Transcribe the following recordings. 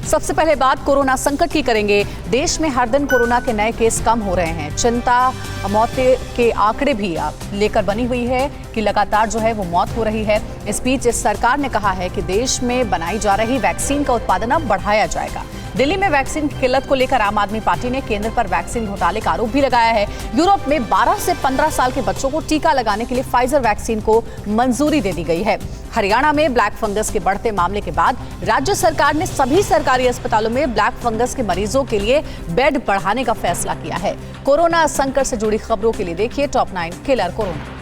सबसे पहले बात कोरोना संकट की करेंगे। देश में हर दिन कोरोना के नए केस कम हो रहे हैं। चिंता मौत के आंकड़े भी लेकर बनी हुई है कि लगातार जो है वो मौत हो रही है। इस बीच सरकार ने कहा है कि देश में बनाई जा रही वैक्सीन का उत्पादन अब बढ़ाया जाएगा। दिल्ली में वैक्सीन की किल्लत को लेकर आम आदमी पार्टी ने केंद्र पर वैक्सीन घोटाले का आरोप भी लगाया है। यूरोप में 12 से 15 साल के बच्चों को टीका लगाने के लिए फाइजर वैक्सीन को मंजूरी दे दी गई है। हरियाणा में ब्लैक फंगस के बढ़ते मामले के बाद राज्य सरकार ने सभी सरकारी अस्पतालों में ब्लैक फंगस के मरीजों के लिए बेड बढ़ाने का फैसला किया है। कोरोना संकट से जुड़ी खबरों के लिए देखिए टॉप 9 किलर कोरोना।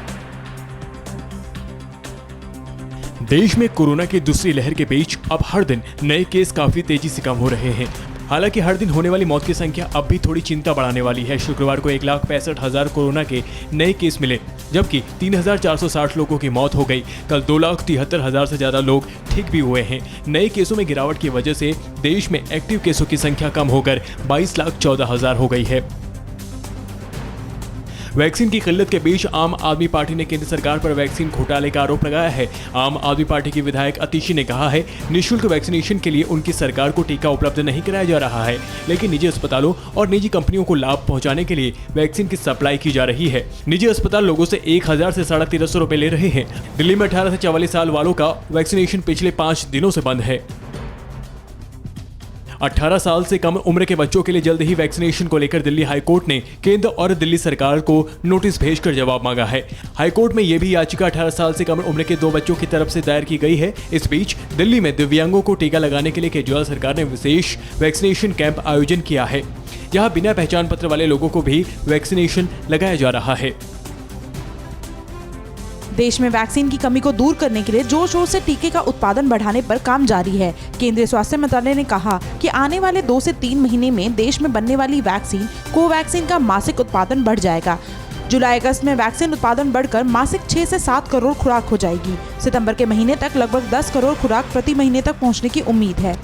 देश में कोरोना की दूसरी लहर के बीच अब हर दिन नए केस काफी तेजी से कम हो रहे हैं। हालांकि हर दिन होने वाली मौत की संख्या अब भी थोड़ी चिंता बढ़ाने वाली है। शुक्रवार को 1,65,000 कोरोना के नए केस मिले, जबकि 3,460 लोगों की मौत हो गई। कल 2,73,000 से ज्यादा लोग ठीक भी हुए हैं। नए केसों में गिरावट की वजह से देश में एक्टिव केसों की संख्या कम होकर 22,14,000 हो गई है। वैक्सीन की किल्लत के बीच आम आदमी पार्टी ने केंद्र सरकार पर वैक्सीन घोटाले का आरोप लगाया है। आम आदमी पार्टी के विधायक अतिशी ने कहा है, निःशुल्क वैक्सीनेशन के लिए उनकी सरकार को टीका उपलब्ध नहीं कराया जा रहा है, लेकिन निजी अस्पतालों और निजी कंपनियों को लाभ पहुंचाने के लिए वैक्सीन की सप्लाई की जा रही है। निजी अस्पताल लोगों से 1,000 से 1,350 रुपए ले रहे हैं। दिल्ली में 18 से 44 साल वालों का वैक्सीनेशन पिछले 5 दिनों से बंद है। 18 साल से कम उम्र के बच्चों के लिए जल्द ही वैक्सीनेशन को लेकर दिल्ली हाईकोर्ट ने केंद्र और दिल्ली सरकार को नोटिस भेजकर जवाब मांगा है। हाईकोर्ट में यह भी याचिका 18 साल से कम उम्र के 2 बच्चों की तरफ से दायर की गई है। इस बीच दिल्ली में दिव्यांगों को टीका लगाने के लिए केजरीवाल सरकार ने विशेष वैक्सीनेशन कैंप आयोजन किया है। यहाँ बिना पहचान पत्र वाले लोगों को भी वैक्सीनेशन लगाया जा रहा है। देश में वैक्सीन की कमी को दूर करने के लिए जोर शोर से टीके का उत्पादन बढ़ाने पर काम जारी है। केंद्रीय स्वास्थ्य मंत्रालय ने कहा कि आने वाले 2 से 3 महीने में देश में बनने वाली वैक्सीन कोवैक्सीन का मासिक उत्पादन बढ़ जाएगा। जुलाई अगस्त में वैक्सीन उत्पादन बढ़कर मासिक 6 से 7 करोड़ खुराक हो जाएगी। सितंबर के महीने तक लगभग 10 करोड़ खुराक प्रति महीने तक पहुँचने की उम्मीद है।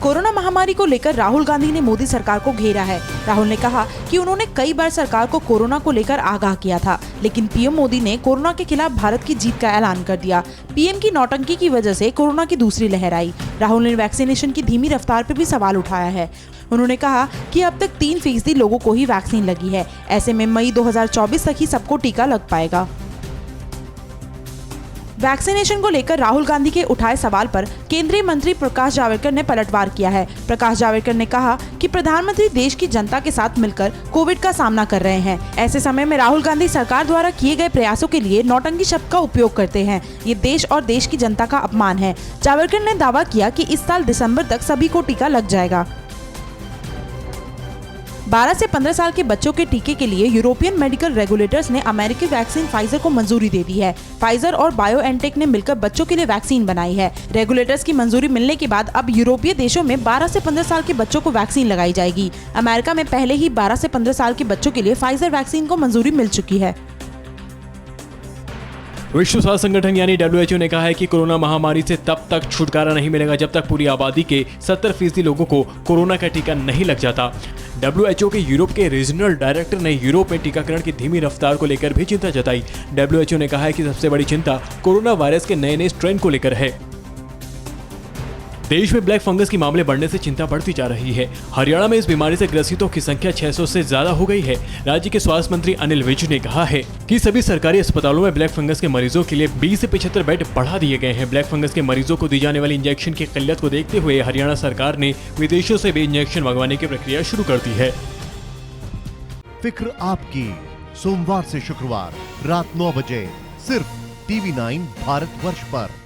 कोरोना महामारी को लेकर राहुल गांधी ने मोदी सरकार को घेरा है। राहुल ने कहा कि उन्होंने कई बार सरकार को कोरोना को लेकर आगाह किया था, लेकिन पीएम मोदी ने कोरोना के खिलाफ भारत की जीत का ऐलान कर दिया। पीएम की नौटंकी की वजह से कोरोना की दूसरी लहर आई। राहुल ने वैक्सीनेशन की धीमी रफ्तार पर भी सवाल उठाया है। उन्होंने कहा कि अब तक 3% लोगों को ही वैक्सीन लगी है। ऐसे में मई 2024 तक ही सबको टीका लग पाएगा। वैक्सीनेशन को लेकर राहुल गांधी के उठाए सवाल पर केंद्रीय मंत्री प्रकाश जावड़ेकर ने पलटवार किया है। प्रकाश जावड़ेकर ने कहा कि प्रधानमंत्री देश की जनता के साथ मिलकर कोविड का सामना कर रहे हैं। ऐसे समय में राहुल गांधी सरकार द्वारा किए गए प्रयासों के लिए नौटंकी शब्द का उपयोग करते हैं। ये देश और देश की जनता का अपमान है। जावड़ेकर ने दावा किया कि इस साल दिसंबर तक सभी को टीका लग जाएगा। 12 से 15 साल के बच्चों के टीके के लिए यूरोपियन मेडिकल रेगुलेटर्स ने अमेरिकी वैक्सीन फाइजर को मंजूरी दे दी है। फाइजर और बायोएनटेक ने मिलकर बच्चों के लिए वैक्सीन बनाई है। रेगुलेटर्स की मंजूरी मिलने के बाद अब यूरोपीय देशों में 12 से 15 साल के बच्चों को वैक्सीन लगाई जाएगी। अमेरिका में पहले ही 12 से 15 साल के बच्चों के लिए फाइजर वैक्सीन को मंजूरी मिल चुकी है। विश्व स्वास्थ्य संगठन यानी WHO ने कहा है कि कोरोना महामारी से तब तक छुटकारा नहीं मिलेगा जब तक पूरी आबादी के 70% लोगों को कोरोना का टीका नहीं लग जाता। WHO के यूरोप के रीजनल डायरेक्टर ने यूरोप में टीकाकरण की धीमी रफ्तार को लेकर भी चिंता जताई। WHO ने कहा है कि सबसे बड़ी चिंता कोरोना वायरस के नए स्ट्रेन को लेकर है। देश में ब्लैक फंगस के मामले बढ़ने से चिंता बढ़ती जा रही है। हरियाणा में इस बीमारी से ग्रसितों की संख्या 600 से ज्यादा हो गई है। राज्य के स्वास्थ्य मंत्री अनिल विज ने कहा है कि सभी सरकारी अस्पतालों में ब्लैक फंगस के मरीजों के लिए 20 से 75 बेड बढ़ा दिए गए हैं। ब्लैक फंगस के मरीजों को दी जाने वाली इंजेक्शन की किल्लत को देखते हुए हरियाणा सरकार ने विदेशों से भी इंजेक्शन मंगवाने की प्रक्रिया शुरू कर दी है। फिक्र आपकी, सोमवार से शुक्रवार रात 9 बजे सिर्फ TV9 भारतवर्ष पर।